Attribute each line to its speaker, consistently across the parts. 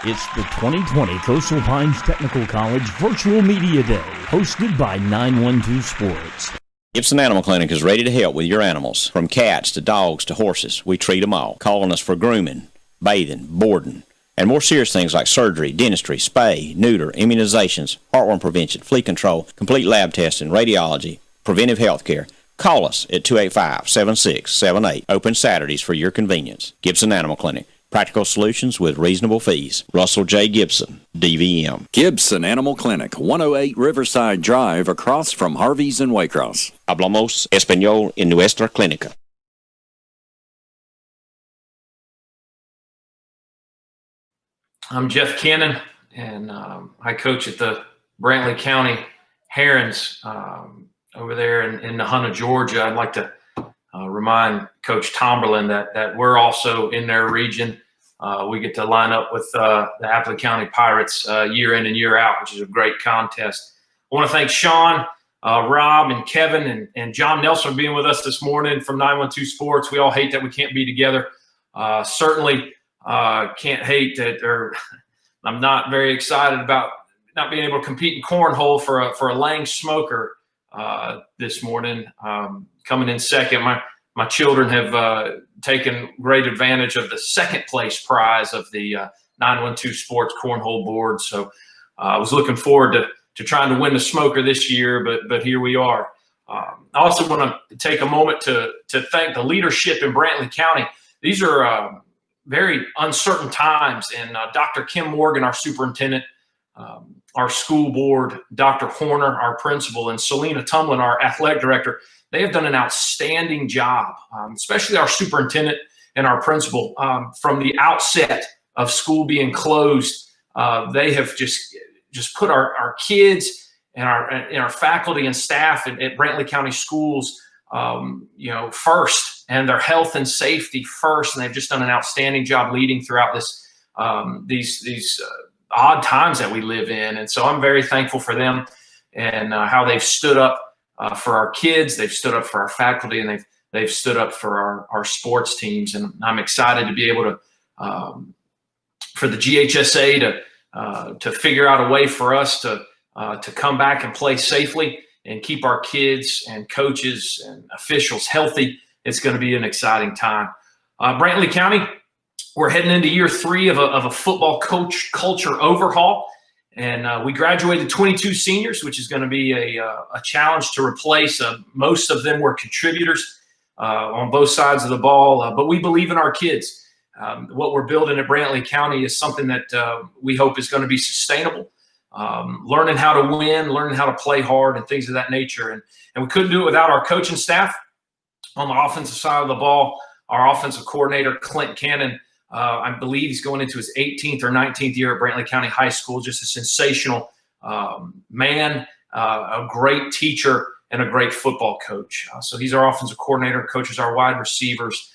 Speaker 1: It's the 2020 Coastal Pines Technical College Virtual Media Day, hosted by 912 Sports.
Speaker 2: Gibson Animal Clinic is ready to help with your animals. From cats to dogs to horses, we treat them all. Call on us for grooming, bathing, boarding, and more serious things like surgery, dentistry, spay, neuter, immunizations, heartworm prevention, flea control, complete lab testing, radiology, preventive health care. Call us at 285-7678. Open Saturdays for your convenience. Gibson Animal Clinic. Practical solutions with reasonable fees. Russell J. Gibson, DVM.
Speaker 3: Gibson Animal Clinic, 108 Riverside Drive, across from Harvey's in Waycross.
Speaker 2: Hablamos español en nuestra clínica.
Speaker 4: I'm Geoff Cannon, and I coach at the Brantley County Herons over there in Nahunta, Georgia. I'd like to remind Coach Tomberlin that we're also in their region. We get to line up with the Appley County Pirates year in and year out, which is a great contest. I want to thank Sean, Rob, and Kevin, and John Nelson for being with us this morning from 912 Sports. We all hate that we can't be together. Certainly can't hate that, or I'm not very excited about not being able to compete in cornhole for a Lang Smoker this morning. Coming in second, my children have taken great advantage of the second place prize of the 912 Sports Cornhole Board. So I was looking forward to trying to win the Smoker this year, but here we are. I also want to take a moment to thank the leadership in Brantley County. These are very uncertain times, and Dr. Kim Morgan, our superintendent, our school board, Dr. Horner, our principal, and Selena Tumlin, our athletic director, they have done an outstanding job, especially our superintendent and our principal. From the outset of school being closed, they have just put our kids and our faculty and staff at Brantley County Schools, first, and their health and safety first. And they've just done an outstanding job leading throughout these odd times that we live in. And so I'm very thankful for them and how they've stood up for our kids. They've stood up for our faculty, and they've stood up for our sports teams. And I'm excited to be able to, for the GHSA to figure out a way for us to come back and play safely and keep our kids and coaches and officials healthy. It's going to be an exciting time. Brantley County, we're heading into year 3 of a football coach culture overhaul. And we graduated 22 seniors, which is going to be a challenge to replace. Most of them were contributors on both sides of the ball, but we believe in our kids. What we're building at Brantley County is something that we hope is going to be sustainable. Learning how to win, learning how to play hard, and things of that nature. And we couldn't do it without our coaching staff. On the offensive side of the ball, our offensive coordinator, Clint Cannon, I believe he's going into his 18th or 19th year at Brantley County High School. Just a sensational man, a great teacher, and a great football coach. So he's our offensive coordinator, coaches our wide receivers.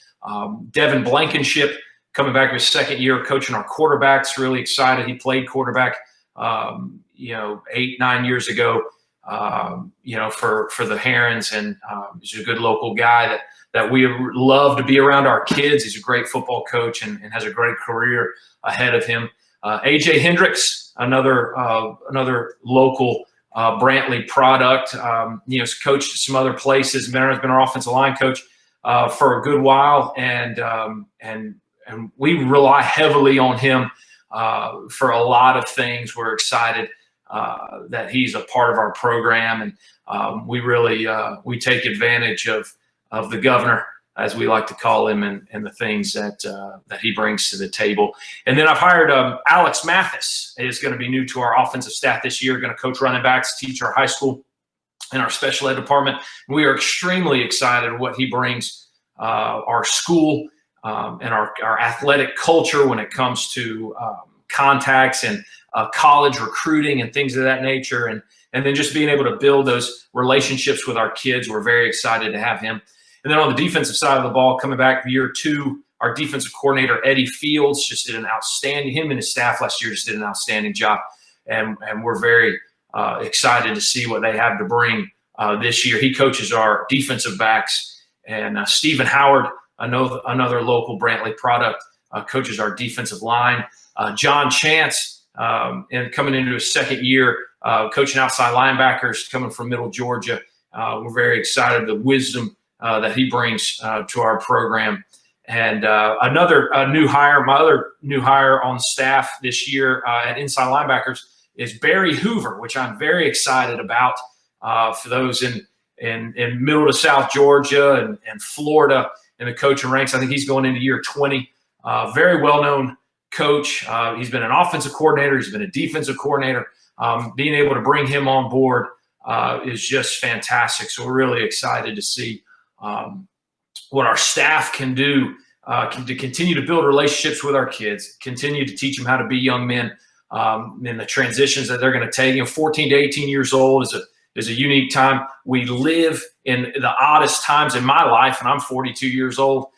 Speaker 4: Devin Blankenship coming back his second year coaching our quarterbacks. Really excited. He played quarterback 8-9 years ago, for the Herons, and he's a good local guy that we love to be around our kids. He's a great football coach and has a great career ahead of him. AJ Hendricks, another local Brantley product. He's coached at some other places. Has been our offensive line coach for a good while, and we rely heavily on him for a lot of things. We're excited that he's a part of our program, and we really we take advantage of the governor, as we like to call him, and the things that he brings to the table. And then I've hired Alex Mathis. Is going to be new to our offensive staff this year, going to coach running backs, teach our high school and our special ed department. We are extremely excited what he brings our school and our athletic culture when it comes to contacts and college recruiting and things of that nature. And then just being able to build those relationships with our kids. We're very excited to have him. And then on the defensive side of the ball, coming back year 2, our defensive coordinator, Eddie Fields, just did an outstanding, him and his staff last year just did an outstanding job. And we're very excited to see what they have to bring this year. He coaches our defensive backs. And Stephen Howard, another local Brantley product, coaches our defensive line. John Chance, and coming into his second year, coaching outside linebackers, coming from Middle Georgia. We're very excited the wisdom that he brings to our program. And another new hire, my other new hire on staff this year at inside linebackers is Barry Hoover, which I'm very excited about for those in middle to South Georgia and Florida in the coaching ranks. I think he's going into year 20. Very well-known coach. He's been an offensive coordinator. He's been a defensive coordinator. Being able to bring him on board is just fantastic. So we're really excited to see what our staff can do to continue to build relationships with our kids, continue to teach them how to be young men in the transitions that they're going to take. 14 to 18 years old is a unique time. We live in the oddest times in my life, and I'm 42 years old.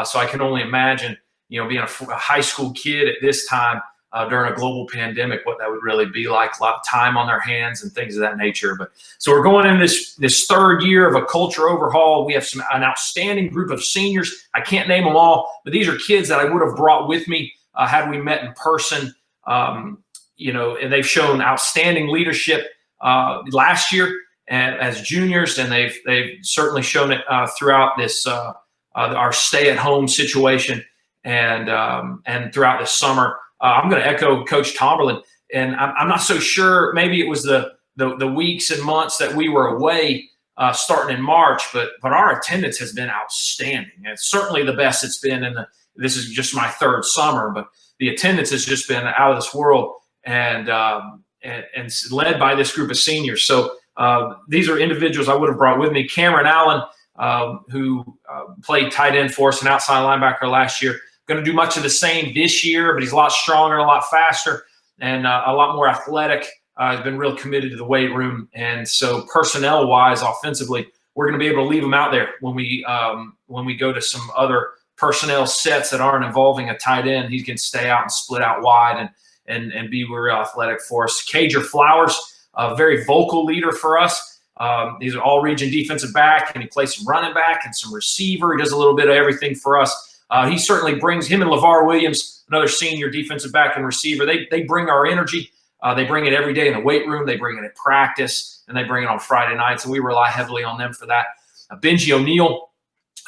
Speaker 4: So I can only imagine, being a high school kid at this time during a global pandemic, what that would really be like. A lot of time on their hands and things of that nature. But so we're going in this third year of a culture overhaul. We have an outstanding group of seniors. I can't name them all, but these are kids that I would have brought with me had we met in person. And they've shown outstanding leadership last year as juniors, and they've certainly shown it throughout this our stay-at-home situation and throughout this summer. I'm going to echo Coach Tomberlin, and I'm not so sure. Maybe it was the weeks and months that we were away starting in March, but our attendance has been outstanding. It's certainly the best it's been this is just my third summer, but the attendance has just been out of this world, and led by this group of seniors. So these are individuals I would have brought with me. Cameron Allen, who played tight end for us and outside linebacker last year, going to do much of the same this year, but he's a lot stronger, a lot faster, and a lot more athletic. He's been real committed to the weight room. And so personnel-wise, offensively, we're going to be able to leave him out there when we go to some other personnel sets that aren't involving a tight end. He can stay out and split out wide and be real athletic for us. Cager Flowers, a very vocal leader for us. He's an all-region defensive back, and he plays some running back and some receiver. He does a little bit of everything for us. He certainly brings him and LeVar Williams, another senior defensive back and receiver. They bring our energy. They bring it every day in the weight room. They bring it at practice, and they bring it on Friday nights, and we rely heavily on them for that. Benji O'Neill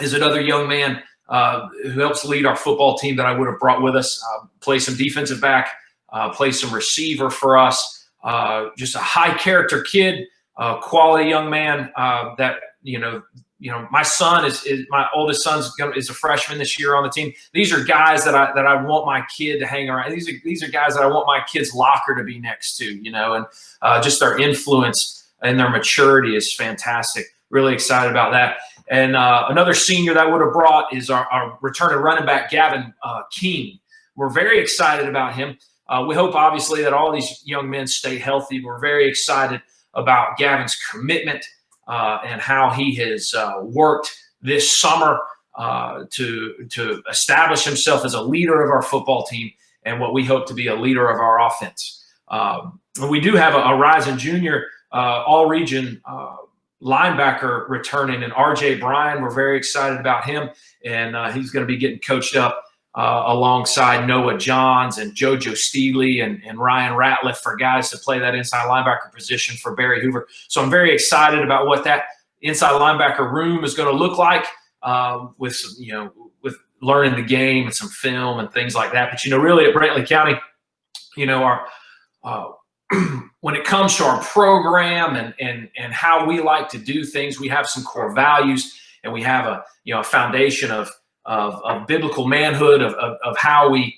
Speaker 4: is another young man who helps lead our football team that I would have brought with us. Play some defensive back, play some receiver for us. Just a high-character kid, quality young man that, my son is my oldest son is a freshman this year on the team. These are guys that I want my kid to hang around. These are guys that I want my kid's locker to be next to, and just their influence and their maturity is fantastic. Really excited about that. And another senior that I would have brought is our returning running back, Gavin King. We're very excited about him. We hope, obviously, that all these young men stay healthy. We're very excited about Gavin's commitment and how he has worked this summer to establish himself as a leader of our football team and what we hope to be a leader of our offense. We do have a rising junior all-region linebacker returning, and R.J. Bryan. We're very excited about him, and he's going to be getting coached up alongside Noah Johns and JoJo Steedley and Ryan Ratliff for guys to play that inside linebacker position for Barry Hoover. So I'm very excited about what that inside linebacker room is going to look like with learning the game and some film and things like that. But really at Brantley County, our when it comes to our program and how we like to do things, we have some core values, and we have a foundation of biblical manhood, of how we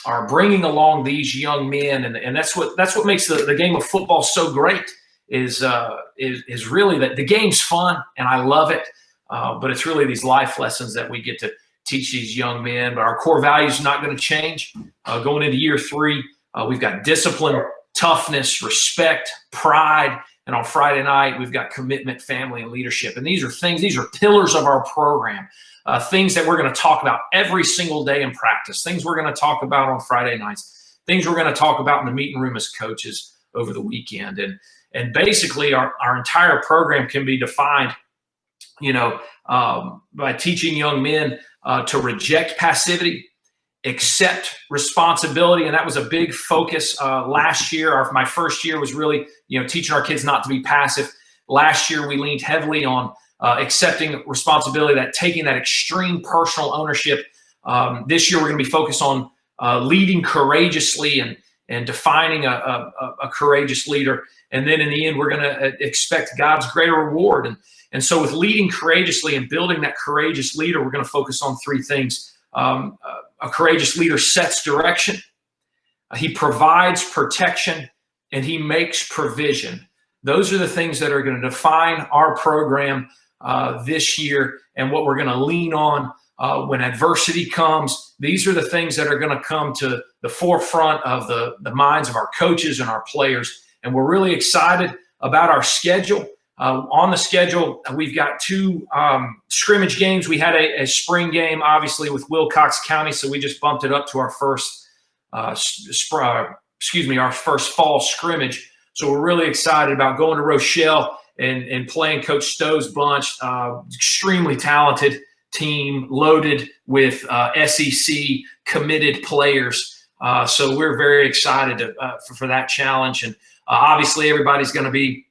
Speaker 4: are bringing along these young men, and that's what makes the game of football so great. Is really that the game's fun and I love it, but it's really these life lessons that we get to teach these young men. But our core values are not going to change going into year 3. We've got discipline, toughness, respect, pride. And on Friday night, we've got commitment, family, and leadership. And these are pillars of our program, things that we're going to talk about every single day in practice, things we're going to talk about on Friday nights, things we're going to talk about in the meeting room as coaches over the weekend. And basically, our entire program can be defined, by teaching young men to reject passivity accept responsibility, and that was a big focus last year. My first year was really, teaching our kids not to be passive. Last year, we leaned heavily on accepting responsibility, that taking that extreme personal ownership. This year, we're going to be focused on leading courageously and defining a courageous leader. And then in the end, we're going to expect God's greater reward. And so with leading courageously and building that courageous leader, we're going to focus on three things. A courageous leader sets direction, he provides protection, and he makes provision. Those are the things that are going to define our program this year and what we're going to lean on when adversity comes. These are the things that are going to come to the forefront of the minds of our coaches and our players. And we're really excited about our schedule. On the schedule, we've got two scrimmage games. We had a spring game, obviously, with Wilcox County, so we just bumped it up to our first, our first fall scrimmage. So we're really excited about going to Rochelle and playing Coach Stowe's bunch. Extremely talented team, loaded with SEC committed players. So we're very excited for that challenge. And obviously, everybody's going to be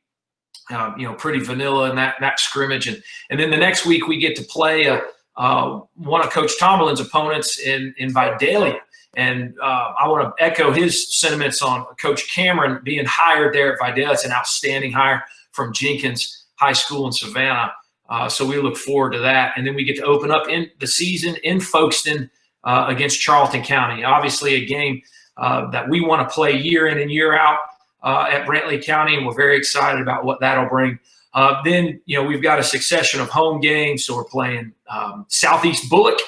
Speaker 4: pretty vanilla in that scrimmage. And then the next week we get to play one of Coach Tomberlin's opponents in Vidalia. And I want to echo his sentiments on Coach Cameron being hired there at Vidalia. It's an outstanding hire from Jenkins High School in Savannah. So we look forward to that. And then we get to open up in the season in Folkestone against Charlton County. Obviously a game that we want to play year in and year out at Brantley County, and we're very excited about what that'll bring. Then, we've got a succession of home games. So we're playing Southeast Bullock,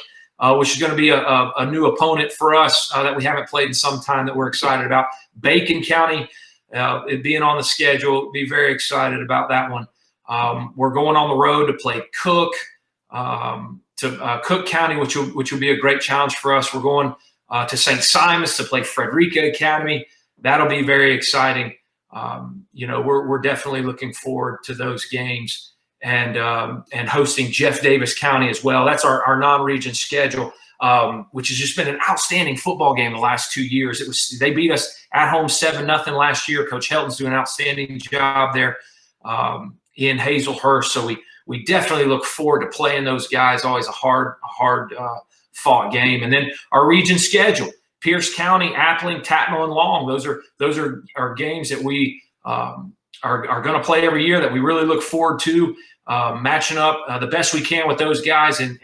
Speaker 4: which is going to be a new opponent for us that we haven't played in some time that we're excited about. Bacon County, it being on the schedule, be very excited about that one. We're going on the road to play Cook, Cook County, which will be a great challenge for us. We're going to St. Simon's to play Frederica Academy. That'll be very exciting. We're definitely looking forward to those games and hosting Jeff Davis County as well. That's our non-region schedule, which has just been an outstanding football game the last 2 years. They beat us at home 7-0 last year. Coach Helton's doing an outstanding job there in Hazelhurst. So we definitely look forward to playing those guys. Always a hard fought game. And then our region schedule. Pierce County, Appling, Tatnall, and Long. Those are games that we are going to play every year that we really look forward to matching up the best we can with those guys and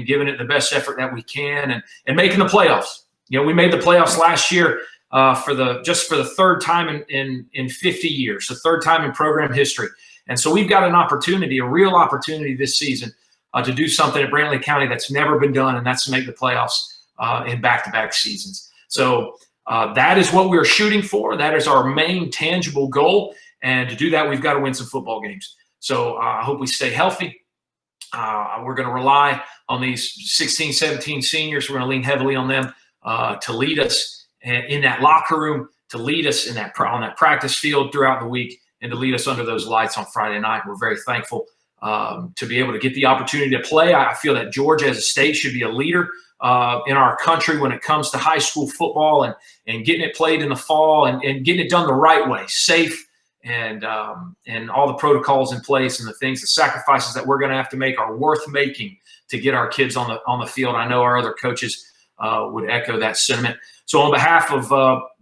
Speaker 4: giving it the best effort that we can and making the playoffs. We made the playoffs last year for the third time in 50 years, the third time in program history. And so we've got a real opportunity this season to do something at Brantley County that's never been done, and that's to make the playoffs in back-to-back seasons. So that is what we're shooting for. That is our main tangible goal. And to do that, we've got to win some football games. So I hope we stay healthy. We're going to rely on these 16, 17 seniors. We're going to lean heavily on them to lead us in that locker room, to lead us on that practice field throughout the week, and to lead us under those lights on Friday night. We're very thankful to be able to get the opportunity to play. I feel that Georgia as a state should be a leader in our country when it comes to high school football and getting it played in the fall and getting it done the right way, safe, and all the protocols in place and the sacrifices that we're going to have to make are worth making to get our kids on the field. I know our other coaches would echo that sentiment. So on behalf of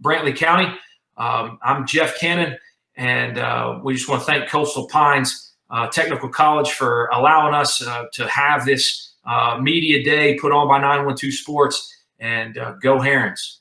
Speaker 4: Brantley County, I'm Geoff Cannon, and we just want to thank Coastal Pines Technical College for allowing us to have this media day put on by 912 Sports, and go Herons.